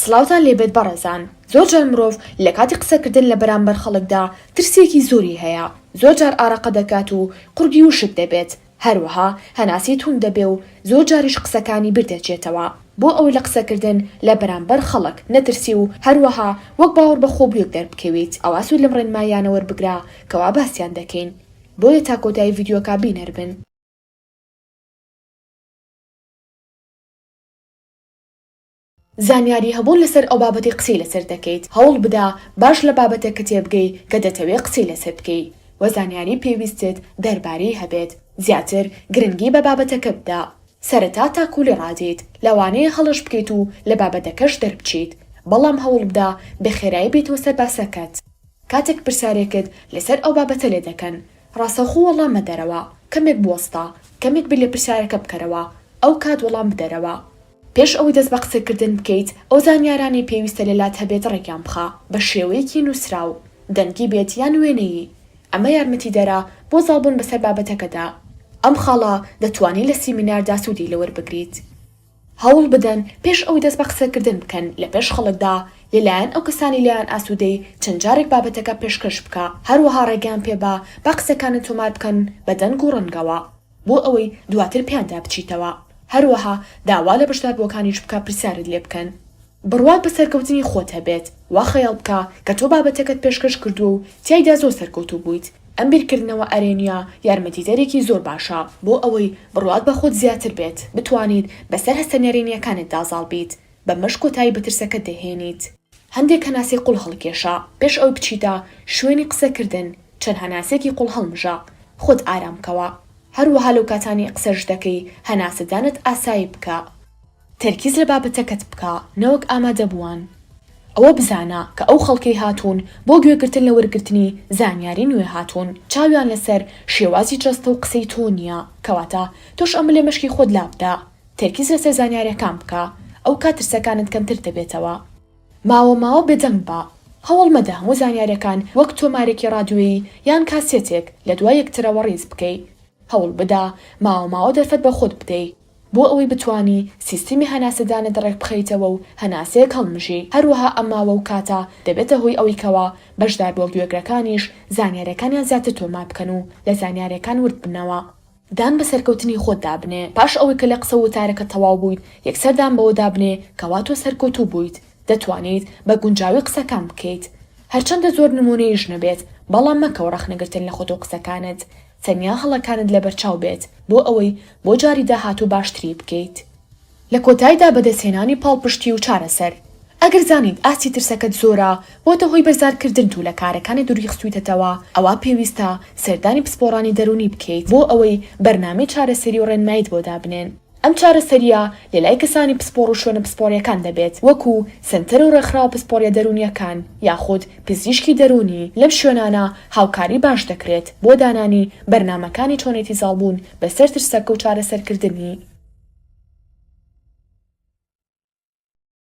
سڵاوتان لێبێت بەڕێزان. زۆرجار مرۆڤ لە کاتی قسەکردن لە بەرامبەر خەڵکدا ترسێکی زۆری هەیە. زۆرجار ئاڕەقە دەکات و قورگی وشک دەبێت. هەروەها هەناسی تون دەبێ و زۆر جاریش قسەکانی بردەچێتەوە. بۆ ئەوەی لە قسەکردن لە بەرامبەر خەڵک نەترسی و هەروەها وەک باوەڕ بە خۆبیۆک دەربکەویت. ئەوە سوود لەم ڕێنماییانە وەربگرا کەوا باسییان دەکەین. بۆیە تا کۆتایی ڤیدیۆکە بینەربن. زانیاری هەبوون لەسەر ئەو بابەتی قسەی لەسەر دەکەیت. هەوڵ بدا باش لە بابەتەکە تێبگەی کە دەتەوێت قسەی لەسەر بکەی. وە زانیاری پێویستت دەربارەی هەبێت. زیاتر گرنگی بە بابەتەکە بدا. سەرەتا تاکولی ڕادیت لەوانەیە هەڵەش بکەیت و لە بابەتەکەش دەربچیت. بەڵام هەوڵ بدا بەخێرایی بێتەوە سەر باسەکەت. کاتێک پرسیارێکت لەسەر ئەو بابەتە لێ دەکەن، ڕاستەوخۆ وەڵام مەدەرەوە، کەمێک بوەستە، کەمێک بێ لێ پرسیارەکە بکەرەوە، ئەو کات وەڵام بدەرەوە. پێش ئەوەی دەست بە قسەکردن بکەیت، ئەو زانیارانی پێویستە لێلات هەبێت ڕێکیان بخە بە شێوەیەکی نووسراو، دەنگی بێت یان وێنەیی. ئەمە یارمەتی دەرە بۆ زاڵبوون بەسەر بابەتەکەدا. ئەم خاڵە دەتوانێت لە سیمیناردا سوودی لەوەربگریت. هەوڵ بدەن پێش ئەوەی دەست بە قسەکردن بکەن لە پێش خەڵکدا لەلایەن ئەو کەسانی لایەن ئاسوودەی چەند جارێک بابەتەکە پێشکەش بکە. هەروەها ڕێگەیان پێبا با قسەکانت تۆمار بکەن بە دەنگ و ڕەنگەوە بۆ ئەوەی دواتر پێیاندا بچیتەوە. هەروەها داوا لە بەشداربووەکانیش بکە پرسیارت لێ بکەن. بڕوات بە سەرکەوتنی خۆت هەبێت. وا خەیاڵ بکە کە تۆ بابەتەکەت پێشکەش کردو و تیایدا زۆر سەرکەوتوو بوویت. ئەم بیرکردنەوە ئەرێنیا یارمەتیدەرێکی زۆر باشە بۆ ئەوەی بڕوات بە خۆت زیاتر بێت، بتوانیت بەسەر هەستەنێرینیەکانت دازاڵ بیت، بە مەش کۆتایی بەترسەکەت دەهێنیت. هەندێک هەناسی قوڵ هەڵکێشە پێش ئەوی بچیتە شوێنی قسەکردن، چەند هەناسێکی قوڵ هەڵمژە، خۆت ئارام بکەوە. هەروەها لەو کاتانی قسەش دەکەی هەناسەدانت ئاسایی بکە. تەرکیز لە بابەتەکەت بکە نەوەک ئامادەبووان. ئەوە بزانە کە ئەو خەڵکی هاتوون بۆ گوێگرتن لە وەرگرتنی زانیاری نوێ هاتوون، چاویان لەسەر شێوازی جەستە و قسەی تۆ نییە، کەواتە تۆش ئەمە لێ مەشکی خۆت لابدا. تەرکیز لەسەر زانیاریەکان بکە، ئەو کات ترسەکانت کەمتر دەبێتەوە. ماوە بێدەنگ بە. هەوڵ مەدە هەموو زانیاریەکان وەک تۆمارێکی ڕادیۆیی یان کاسێتێک لە دوای یەکترەوە ڕیز بکەی. هەوڵ بدا ماوە دەرفەت بە خۆت بدەی بۆ ئەوەی بتوانی سیستمی هەناسەدانت ڕێک بخەیتەوە و هەناسەیەک هەڵمژی. هەروەها ئەماوە و کاتە دەبێتە هۆی ئەوەی کەوا بەشدار بۆ گوێگرەکانیش زانیاریەکانیان زیاتر تۆمار بکەن و لە زانیاریەکان ورد بنەوە. دان بە سەرکەوتنی خۆت دابنێ. پاش ئەوەی کە لە قسە وتارەکە تەواو بوویت، یەکسەردان بەوە دابنێ کەوا تۆ سەرکەوتوو بوویت. دەتوانیت بە گونجاوی قسەکان بکەیت. هەرچەندە زۆر نمونەیش نەبێت، بەڵام مەکەوە ڕەخنەگرتن لە خۆت و قسەکانت. تەنیا هەڵەکانت لە بەرچاو بێت بۆ ئەوەی بۆ جاری داهاتوو باشتری بکەیت. لە کۆتاییدا بەدەستهێنانی پاڵپشتی و چارەسەر. ئەگەر زانیت ئاستی ترسەکەت زۆرە بۆتە هۆی بەرزارکردن و لە کارەکانی دووری خستوویتەوە، ئەوە پێویستە سەردانی پسپۆڕانی دەرونی بکەیت بۆ ئەوەی بەرنامەی چارەسەری و ڕێنماییت بۆ دابنێن. ئەم چارەسەریە لە لای کەسانی پسپۆڕ و شوێنە پسپۆڕیەکان دەبێت، وەکو سنتەر و ڕێکخراوە پسپۆڕیە دەرونیەکان یاخود پزیشکی دەرونی. لەم شوێنانە هاوکاری باش دەکرێت بۆ دانانی بەرنامەکانی چۆنێتی زاڵبوون بەسەر ترسەکە و چارەسەرکردنی.